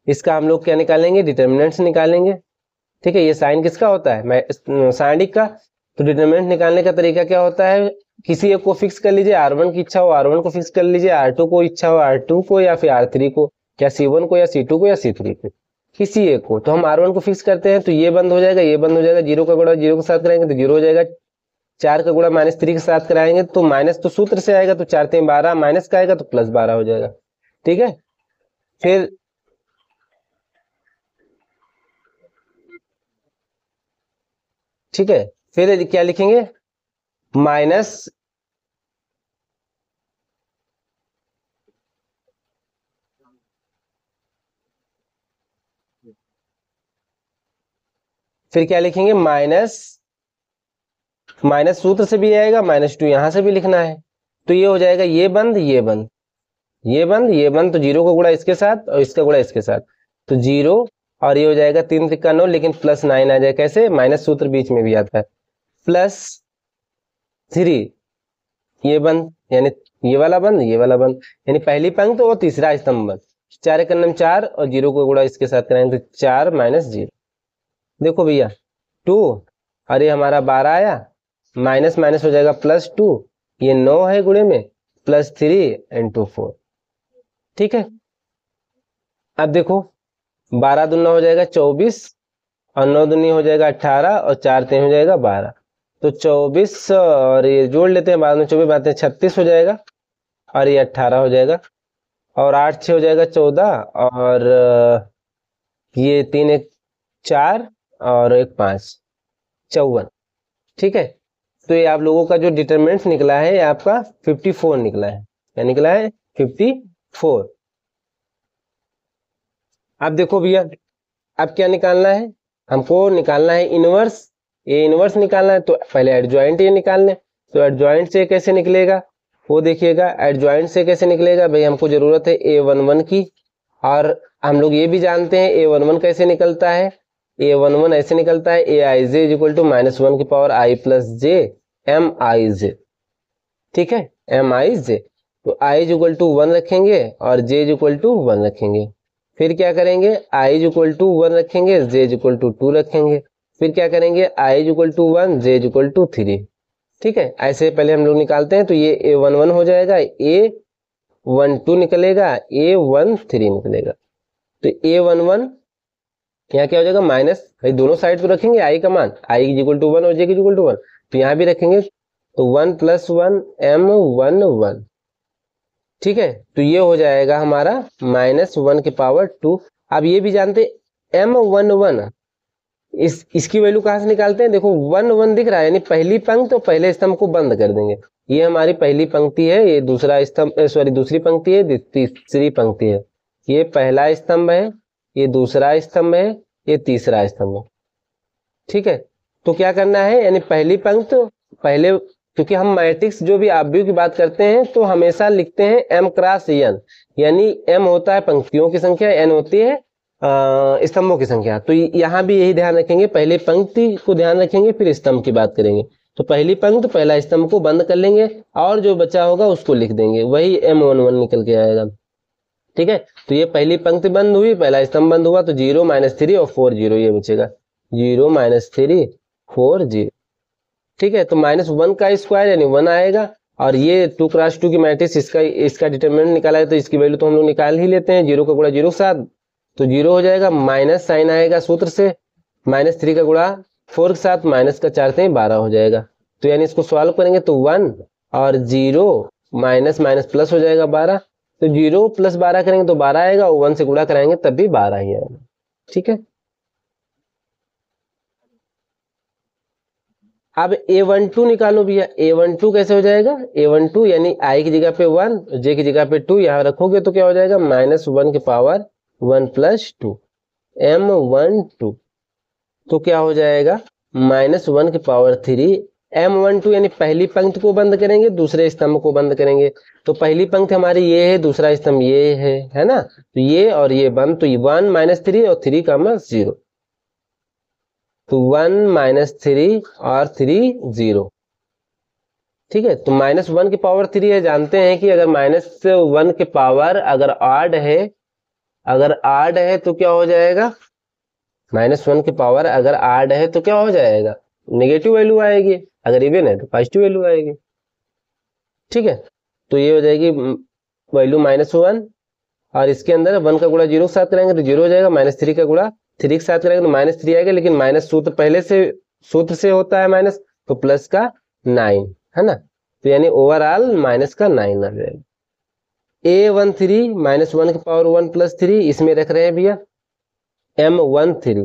इसका हम लोग क्या निकालेंगे, डिटर्मिनेंट्स निकालेंगे। ठीक है, ये साइन किसका होता है, साइनिक का। तो डिटर्मिनेंट निकालने का तरीका क्या होता है, किसी एक को फिक्स कर लीजिए, R1 की इच्छा हो R1 को फिक्स कर लीजिए, R2 को इच्छा हो R2 को, या फिर R3 को, या C1 को, या C2 को, या C3 को, किसी एक को। तो हम R1 को फिक्स करते हैं तो ये बंद हो जाएगा, ये बंद हो जाएगा, जीरो का गुणा जीरो के साथ कराएंगे तो जीरो हो जाएगा, 4 का गुणा -3 के साथ कराएंगे तो माइनस तो सूत्र से आएगा, तो 4 3 12, माइनस का आएगा तो +12 हो जाएगा। ठीक है, फिर ठीक है, फिर क्या लिखेंगे, माइनस फिर क्या लिखेंगे, माइनस सूत्र से भी आएगा, -2 यहां से भी लिखना है। तो ये हो जाएगा ये बंद ये बंद ये बंद ये बंद, तो जीरो का गुणा इसके साथ और इसका गुणा इसके साथ, तो जीरो, और ये हो जाएगा 3 3 9, लेकिन +9 आ जाए, कैसे, माइनस सूत्र बीच में भी आता है, +3 ये बंद, यानी ये वाला बंद ये वाला बंद, यानी पहली पंक्ति और तीसरा स्तंभ बंद, 4 एक 4 और जीरो को गुणा इसके साथ कराएंगे तो 4 -0। देखो भैया 2, और ये हमारा 12 आया, माइनस माइनस हो जाएगा +2, ये 9 है गुणे में, +3 × 4। ठीक है, अब देखो 12 दूना हो जाएगा 24, और 9 दूनी हो जाएगा 18, और 4 3 हो जाएगा 12, तो 24 और ये जोड़ लेते हैं बाद में, 24 बातें 36 हो जाएगा, और ये 18 हो जाएगा, और 8 6 हो जाएगा 14, और ये 3 1 4 और 1 5 54। ठीक है, तो ये आप लोगों का जो डिटरमिनेंट निकला है, आपका 54 निकला है, क्या निकला है, 54। अब देखो भैया, अब क्या निकालना है, हमको निकालना है इनवर्स, ये इनवर्स निकालना है, तो पहले एडजॉइंट ये निकालने, तो एडजॉइंट से कैसे निकलेगा वो देखिएगा। एडजॉइंट से कैसे निकलेगा भाई, हमको जरूरत है A11 की, और हम लोग ये भी जानते हैं A11 कैसे निकलता है, A11 ऐसे निकलता है, Aij = -1 की पावर i + j Mij। ठीक है, Mij, तो i = 1 रखेंगे और j = 1 रखेंगे, फिर क्या करेंगे, i = 1 रखेंगे, j = 2 रखेंगे, फिर क्या करेंगे, i = 1 j = 3। ठीक है, ऐसे पहले हम लोग निकालते हैं, तो ये A11 हो जाएगा, A12 निकलेगा, A13 निकलेगा, तो A11 यहाँ क्या हो जाएगा, माइनस, भाई दोनों साइड तो रखेंगे i का मान, i = 1 और j = 1, तो यहाँ भी रखेंगे, तो 1 + 1 M11। ठीक है, तो ये हो जाएगा हमारा -1 की पावर 2। अब ये भी जानते M11, इसकी वैल्यू कहाँ से निकालते हैं, देखो 1 1 दिख रहा है, यानी पहली पंक्ति तो पहले स्तंभ को बंद कर देंगे, ये हमारी पहली पंक्ति है, ये दूसरा स्तंभ, सॉरी दूसरी पंक्ति है, तीसरी पंक्ति है, ये पहला स्तंभ है, ये दूसरा स्तंभ है, ये तीसरा स्तंभ है। ठीक है, तो क्या करना है, यानी पहली पंक्ति पहले, क्योंकि हम मैट्रिक्स जो भी आव्यूह की बात करते हैं तो हमेशा लिखते हैं m × n, यानी m होता है पंक्तियों की संख्या, n होती है स्तंभों की संख्या। तो यहाँ भी यही ध्यान रखेंगे, पहले पंक्ति को ध्यान रखेंगे, फिर स्तंभ की बात करेंगे। तो पहली पंक्ति पहला स्तंभ को बंद कर लेंगे, और जो बचा होगा उसको लिख देंगे, वही M11 निकल के आएगा। ठीक है, तो ये पहली पंक्ति बंद हुई, पहला स्तंभ बंद हुआ, तो 0 -3 और 4 0 ये बचेगा, 0 -3 4 0। ठीक है, तो -1 का स्क्वायर यानी 1 आएगा, और ये 2 × 2 की मैट्रिक्स, इसका डिटरमिनेंट निकाला है, तो इसकी वैल्यू तो हम लोग निकाल ही लेते हैं, 0 का गुणा 0 के साथ, तो 0 हो जाएगा, माइनस साइन आएगा सूत्र से, -3 का गुणा 4 के साथ, माइनस का 4 3 12 हो जाएगा। तो यानी इसको सॉल्व करेंगे तो 1 और 0 माइनस माइनस प्लस हो जाएगा 12, तो 0 प्लस 12 करेंगे तो 12 आएगा, 1 से गुणा कराएंगे तब भी 12 ही आएगा। ठीक है, अब A12 निकालो भैया। A12 कैसे हो जाएगा? A12 यानी I की जगह पे 1, J की जगह पे 2 यहाँ रखोगे तो क्या हो जाएगा? -1 की पावर 1 + 2 M12, तो क्या हो जाएगा? -1 की पावर 3 M12 यानी पहली पंक्ति को बंद करेंगे, दूसरे स्तंभ को बंद करेंगे। तो पहली पंक्ति हमारी ये है, दूसरा स्तंभ ये है ना? तो ये और ये बंद, तो 1 - 3 और 3 का 0, तो 1 - 3 और 3 0। ठीक है, तो -1 की पावर 3 है। जानते हैं कि अगर -1 की पावर अगर ऑड है तो क्या हो जाएगा? -1 की पावर अगर ऑड है तो क्या हो जाएगा? नेगेटिव वैल्यू आएगी, अगर इवन है तो पॉजिटिव वैल्यू आएगी। ठीक है, तो ये हो जाएगी वैल्यू -1, और इसके अंदर 1 का गुणा 0 के साथ करेंगे तो 0 हो जाएगा, -3 का गुणा 3 के साथ करेंगे तो -3 आएगा, लेकिन माइनस सूत्र पहले से सूत्र से होता है माइनस, तो प्लस का 9 है ना? तो यानी ओवरऑल माइनस का 9 आ जाएगा। A13 -1 की पावर 1 + 3 इसमें रख रहे हैं भैया M13,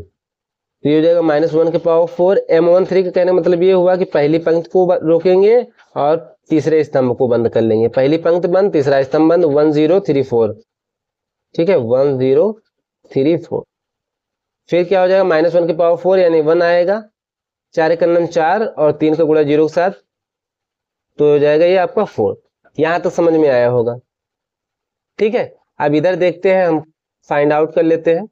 तो ये हो जाएगा -1 की पावर 4। M13 का कहने का मतलब ये हुआ कि पहली पंक्ति को रोकेंगे और तीसरे स्तंभ को बंद कर लेंगे। पहली पंक्ति बंद, तीसरा स्तंभ बंद, 1034। ठीक है, 1034। फिर क्या हो जाएगा? -1 की पावर 4 यानी 1 आएगा, 4 × 9 4 और 3 का गुणा 0 के साथ, तो हो जाएगा ये आपका 4। यहां तक समझ में आया होगा। ठीक है, अब इधर देखते हैं, हम फाइंड आउट कर लेते हैं।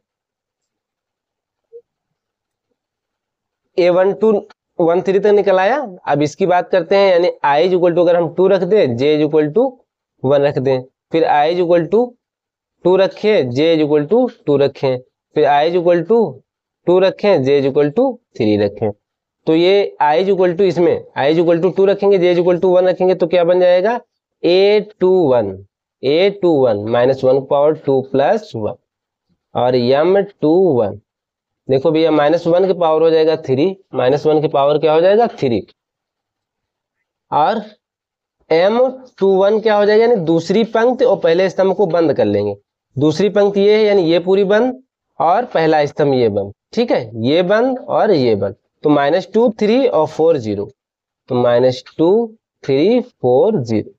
A12 13 तक निकल आया। अब इसकी बात करते हैं, यानी I = अगर हम 2 रख दें, J = 1 रख दें, फिर I = 2 रखें, J = 2 रखें, फिर I = 2 रखें, J = 3 रखें। तो ये I = इसमें I = 2 रखेंगे, J = 1 रखेंगे, तो क्या बन जाएगा? A21 -1 की पावर 2 + 1 और M21। देखो भैया, -1 की पावर हो जाएगा 3, -1 की पावर क्या हो जाएगा? 3, और M21 क्या हो जाएगा? यानी दूसरी पंक्ति और पहले स्तंभ को बंद कर लेंगे। दूसरी पंक्ति ये है, यानी ये पूरी बंद और पहला स्तंभ ये बंद। ठीक है, ये बंद और ये बंद, तो -2 3 और 4 0, तो -2 3 4 0।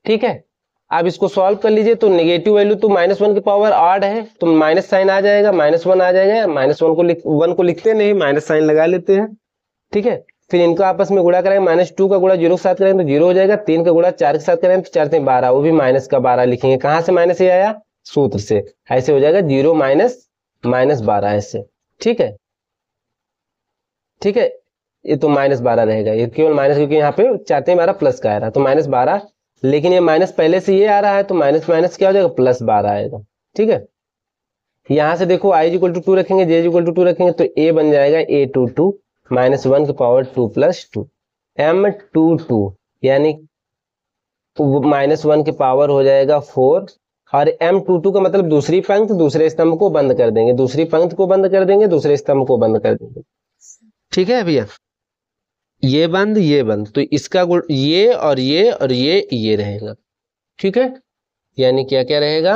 ठीक है, अब इसको सॉल्व कर लीजिए, तो नेगेटिव वैल्यू तो -1 की पावर ऑड है, तो माइनस साइन आ जाएगा, -1 आ जाएगा। -1 को लिखते नहीं, माइनस साइन लगा लेते हैं। ठीक है, फिर इनको आपस में गुणा करेंगे, -2 का गुणा 0 के साथ करेंगे तो 0 हो जाएगा, 3 का गुणा 4 के साथ करेंगे तो 4 से 12, वो भी माइनस का 12 लिखेंगे। कहाँ से माइनस ये आया? सूत्र से। ऐसे हो जाएगा 0 - 12 ऐसे। ठीक है, ठीक है, ये तो -12 रहेगा, ये केवल माइनस, क्योंकि यहाँ पे 4 से 12 प्लस का आ रहा है, तो -12, लेकिन ये माइनस पहले से ये आ रहा है, तो माइनस माइनस क्या हो जाएगा? +12 आएगा। ठीक है, यहां से देखो I = 2 रखेंगे, J = 2 रखेंगे, तो A बन जाएगा A22 -1 की पावर 2 + 2 M22, यानी -1 की पावर हो जाएगा 4, और M22 का मतलब दूसरी पंक्ति दूसरे स्तंभ को बंद कर देंगे, दूसरी पंक्ति को बंद कर देंगे, दूसरे स्तंभ को बंद कर देंगे। ठीक है भैया, ये बंद ये बंद, तो इसका गुण ये और ये और ये रहेगा। ठीक है, यानी क्या क्या रहेगा?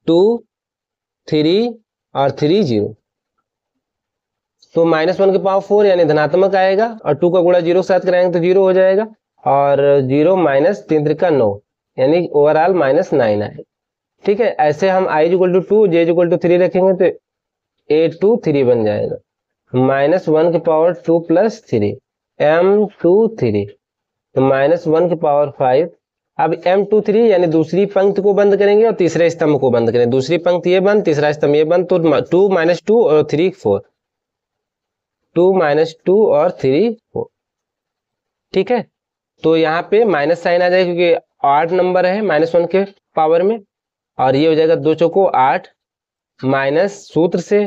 2 3 और 3 0, तो -1 की पावर 4 यानी धनात्मक आएगा, और 2 का गुणा 0 के साथ कराएंगे तो 0 हो जाएगा, और 0 - 3 3 का 9, यानी ओवरऑल -9 आएगा। ठीक है, ऐसे हम I = 2 J = 3 रखेंगे तो A23 बन जाएगा, -1 की पावर 2 + 3 M23, तो -1 की पावर 5। अब M23 यानी दूसरी पंक्ति को बंद करेंगे और तीसरे स्तंभ को बंद करेंगे, दूसरी पंक्ति ये बंद, तीसरा स्तंभ ये बंद, तो 2 - 2 और 3 4, 2 - 2 और 3 4। ठीक है, तो यहाँ पे माइनस साइन आ जाएगा, क्योंकि 8 नंबर है -1 के पावर में, और ये हो जाएगा 2 चौको 8, माइनस सूत्र से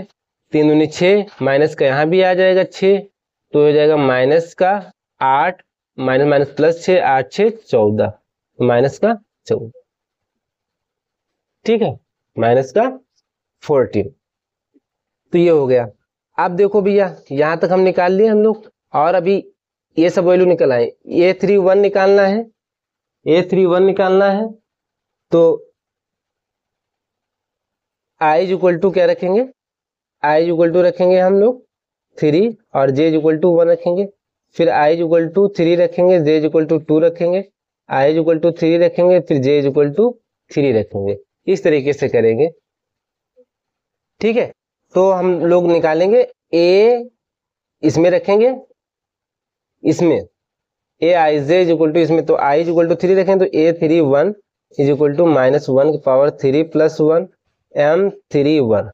3 दूनी 6, माइनस का यहाँ भी आ जाएगा 6, तो हो जाएगा माइनस का 8 माइनस +6, 8 6 14, माइनस का 14। ठीक है, माइनस का 14। तो ये हो गया। अब देखो भैया, यहां तक हम निकाल लिए हम लोग, और अभी ये सब वैल्यू निकल आए। A31 निकालना है, A31 निकालना है, तो आई इज इक्वल टू क्या रखेंगे, आई इज इक्वल टू रखेंगे हम लोग 3 और जे इज इक्वल टू 1 रखेंगे। फिर आई इज इक्वल टू 3 रखेंगे, जे इज इक्वल टू 2 रखेंगे, आई इज इक्वल टू 3 रखेंगे, फिर जे इज इक्वल टू 3 रखेंगे। इस तरीके से करेंगे, ठीक है। तो हम लोग निकालेंगे ए, इसमें रखेंगे, इसमें ए आई जे इज इक्वल टू, इसमें तो आई इज इक्वल टू 3 रखेंगे तो A31 इज इक्वल टू -1 की पावर 3 + 1 M31,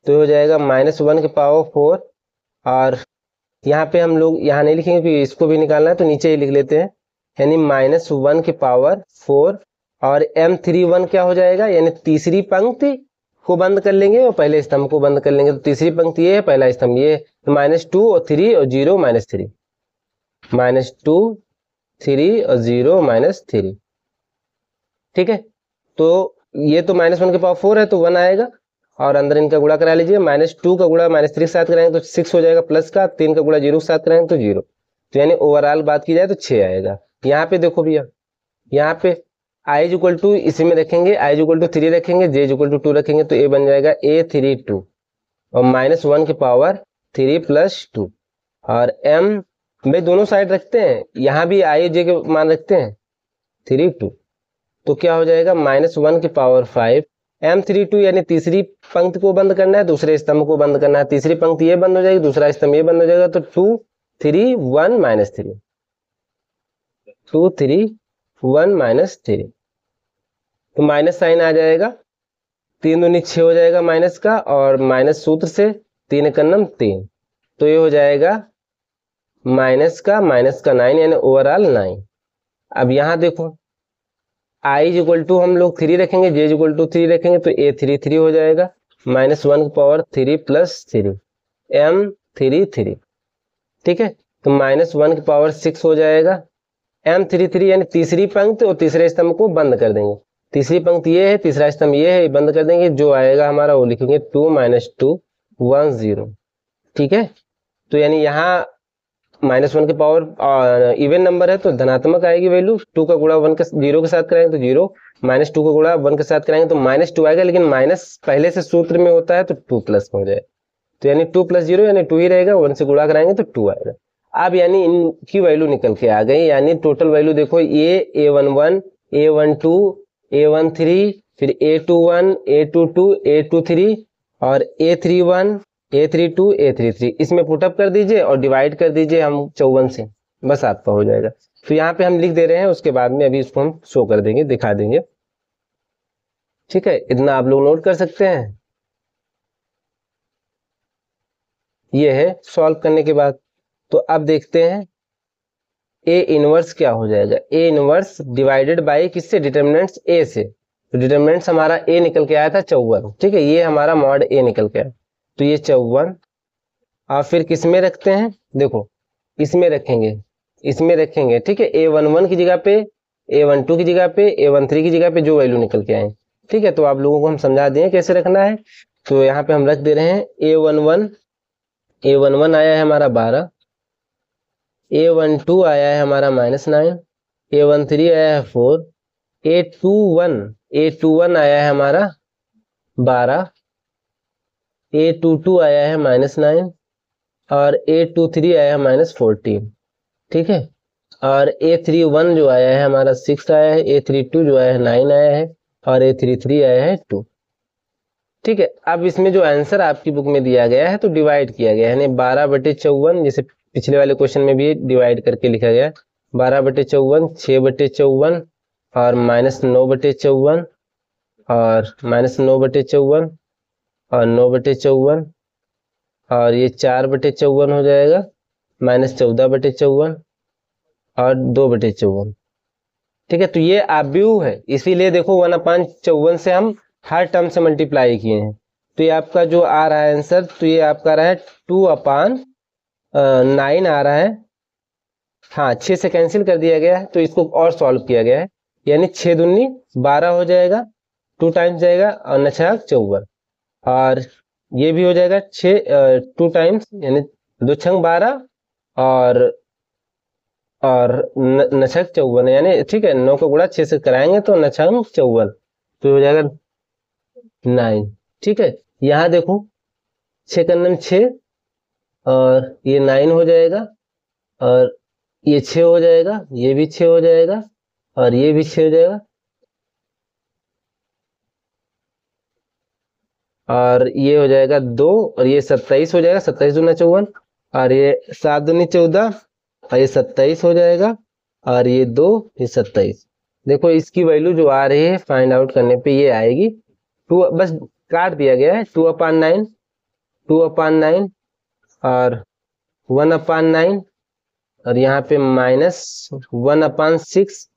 तो हो जाएगा -1 की पावर 4। और यहाँ पे हम लोग यहाँ नहीं लिखेंगे क्योंकि इसको भी निकालना है, तो नीचे ही लिख लेते हैं, यानी -1 की पावर 4 और M31 क्या हो जाएगा, यानी तीसरी पंक्ति को बंद कर लेंगे और पहले स्तंभ को बंद कर लेंगे। तो तीसरी पंक्ति ये है, पहला स्तंभ ये है, तो -2 और 3 और 0 -3, -2 3 और 0 -3, ठीक है। तो ये तो -1 की पावर 4 है तो 1 आएगा, और अंदर इनका गुणा करा लीजिए, -2 का गुणा -3 के साथ कराएंगे तो 6 हो जाएगा प्लस का, 3 का गुणा 0 के साथ कराएंगे तो 0, तो यानी ओवरऑल बात की जाए तो 6 आएगा। यहाँ पे देखो भैया, यहाँ पे आई इज इक्वल टू इसी में रखेंगे, आई इज इक्वल टू 3 रखेंगे, जे इज इक्वल टू 2 रखेंगे, तो ए बन जाएगा A32 और -1 की पावर 3 + 2 और m में दोनों साइड रखते हैं, यहाँ भी आई जे के मान रखते हैं 32, तो क्या हो जाएगा -1 की पावर 5 M32, यानी तीसरी पंक्ति को बंद करना है, दूसरे स्तंभ को बंद करना है। तीसरी पंक्ति ये बंद हो जाएगी, दूसरा स्तंभ ये बंद हो जाएगा, तो 2 3 1 -3, 2 3 1 -3, तो माइनस साइन आ जाएगा, 3 दूनी 6 हो जाएगा माइनस का, और माइनस सूत्र से 3 एकम 3, तो ये हो जाएगा माइनस का 9, यानी ओवरऑल 9। अब यहाँ देखो आई इज इक्वल टू हम लोग 3 रखेंगे, जे इज इक्वल टू 3 रखेंगे, तो A33 हो जाएगा, -1 की पावर 3 + 3 M33, ठीक है। तो -1 की पावर 6 हो जाएगा, M33 यानी तीसरी पंक्ति और तीसरे स्तंभ को बंद कर देंगे। तीसरी पंक्ति ये है, तीसरा स्तंभ ये है, बंद कर देंगे, जो आएगा हमारा वो लिखेंगे 2 - 2 1 0, ठीक है। तो यानी यहाँ -1 की पावर इवन नंबर है तो धनात्मक आएगी वैल्यू, 2 का गुणा 1 के 0 के साथ कराएंगे तो 0, -2 का गुणा 1 के साथ कराएंगे तो -2 आएगा, लेकिन माइनस पहले से सूत्र में होता है तो 2 प्लस हो जाए, तो यानी 2 + 0 यानी 2 ही रहेगा, 1 से गुणा कराएंगे तो 2 आएगा। अब यानी इनकी वैल्यू निकल के आ गई, यानी टोटल वैल्यू देखो, ये A11 A12 A13, फिर A21 A22 A23 और A31 A32 A33, इसमें पुटअप कर दीजिए और डिवाइड कर दीजिए हम 54 से, बस आपका हो जाएगा। तो यहाँ पे हम लिख दे रहे हैं, उसके बाद में अभी इसको हम शो कर देंगे, दिखा देंगे, ठीक है। इतना आप लोग नोट कर सकते हैं। ये है सॉल्व करने के बाद। तो अब देखते हैं ए इनवर्स क्या हो जाएगा। ए इनवर्स डिवाइडेड बाय किससे, डिटर्मिनेंट्स ए से, तो डिटर्मिनेंट्स हमारा ए निकल के आया था 54, ठीक है, ये हमारा मॉड ए निकल के आया, तो ये 54, और फिर किस में रखते हैं, देखो इसमें रखेंगे, इसमें रखेंगे, ठीक है। A11 की जगह पे, A12 की जगह पे, A13 की जगह पे जो वैल्यू निकल के आए, ठीक है। तो आप लोगों को हम समझा दें कैसे रखना है। तो यहाँ पे हम रख दे रहे हैं A11 आया है हमारा 12, A12 आया है हमारा -9, A13 आया है 4, A21 आया है हमारा 12, A22 आया है -9 और A23 आया है -14, ठीक है। और A31 जो आया है हमारा 6 आया है, A32 जो आया है 9 आया है, और A33 आया है 2, ठीक है। अब इसमें जो आंसर आपकी बुक में दिया गया है तो डिवाइड किया गया है, यानी 12/54, जैसे पिछले वाले क्वेश्चन में भी डिवाइड करके लिखा गया, 12/54, 6/54 और -9/54 और -9/54 और 9/54 और ये 4/54 हो जाएगा, -14/54 और 2/54, ठीक है। तो ये आव्यूह है, इसीलिए देखो 1/54 से हम हर टर्म से मल्टीप्लाई किए हैं, तो ये आपका जो आ रहा है आंसर, तो ये आपका रहा है 2/9 आ रहा है, हाँ 6 से कैंसिल कर दिया गया है, तो इसको और सॉल्व किया गया है, यानी 6 दूनी 12 हो जाएगा, 2 टाइम्स जाएगा और 9 छक 54, और ये भी हो जाएगा 2 टाइम्स, यानी 2 छक 12 और 9 छक 54, यानी ठीक है, 9 का गुणा 6 से कराएंगे तो 9 छक 54, तो हो जाएगा 9, ठीक है, यहाँ देखो 6 का 6 और ये 9 हो जाएगा और ये 6 हो जाएगा, ये भी 6 हो जाएगा और ये भी 6 हो जाएगा और ये हो जाएगा 2 और ये 27 हो जाएगा, 27 दूना 54 और ये 7 दूनी 14 और ये 27 हो जाएगा और ये 2 ये 27। देखो इसकी वैल्यू जो आ रही है फाइंड आउट करने पे ये आएगी 2, बस काट दिया गया है 2/9 2/9 और 1/9 और यहाँ पे -1/6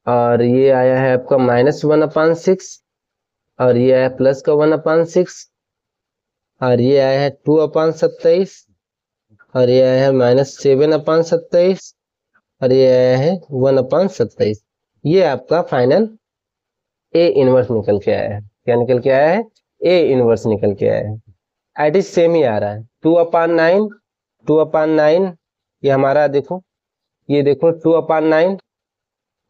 और ये आया है आपका -1/6 और ये आया प्लस का 1/6 और ये आया है 2/27 और ये आया है -7/27 और ये आया है 1/27। ये आपका फाइनल ए इनवर्स निकल के आया है। क्या निकल के आया है? ए इनवर्स निकल के आया है। एट इज सेम ही आ रहा है 2/9 ये हमारा देखो, ये देखो 2/9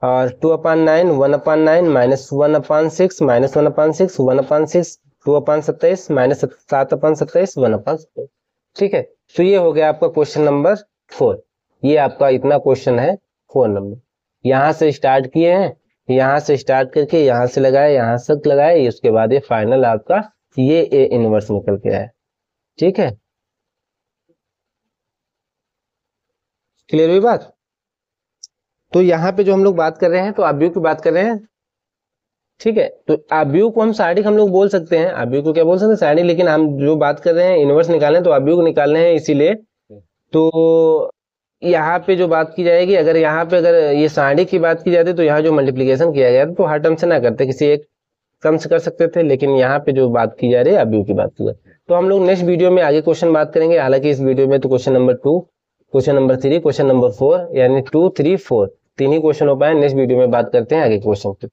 और 2/9 1/9 -1/6 -1/6 1/6 2/27 -7/27 1/27। ठीक है, तो ये हो गया आपका क्वेश्चन नंबर 4। ये आपका इतना क्वेश्चन है 4 नंबर। यहाँ से स्टार्ट किए हैं, यहाँ से स्टार्ट करके यहाँ से लगाए, यहाँ से लगाए, उसके बाद ये फाइनल आपका ये ए इनवर्स निकल के आया। ठीक है, क्लियर हुई बात? तो यहाँ पे जो हम लोग बात कर रहे हैं तो आव्यूह की बात कर रहे हैं। ठीक है, तो आव्यूह को हम सारणिक हम लोग बोल सकते हैं, आव्यूह को क्या बोल सकते हैं? सारणिक। लेकिन हम जो बात कर रहे हैं इनवर्स निकालने, तो आव्यूह को निकालने हैं, इसीलिए तो यहाँ पे जो बात की जाएगी, अगर यहाँ पे अगर ये सारणिक की बात की जाती तो यहाँ जो मल्टीप्लीकेशन किया गया तो हर टर्म से ना करते, किसी एक टर्म से कर सकते थे, लेकिन यहाँ पे जो बात की जा रही है आव्यूह की बात की जा रही है। तो हम लोग नेक्स्ट वीडियो में आगे क्वेश्चन बात करेंगे। हालांकि इस वीडियो में तो question number 2, question number 3, question number 4 यानी 2, 3, 4 तीन ही क्वेश्चन हो पाए। नेक्स्ट वीडियो में बात करते हैं आगे क्वेश्चन पे।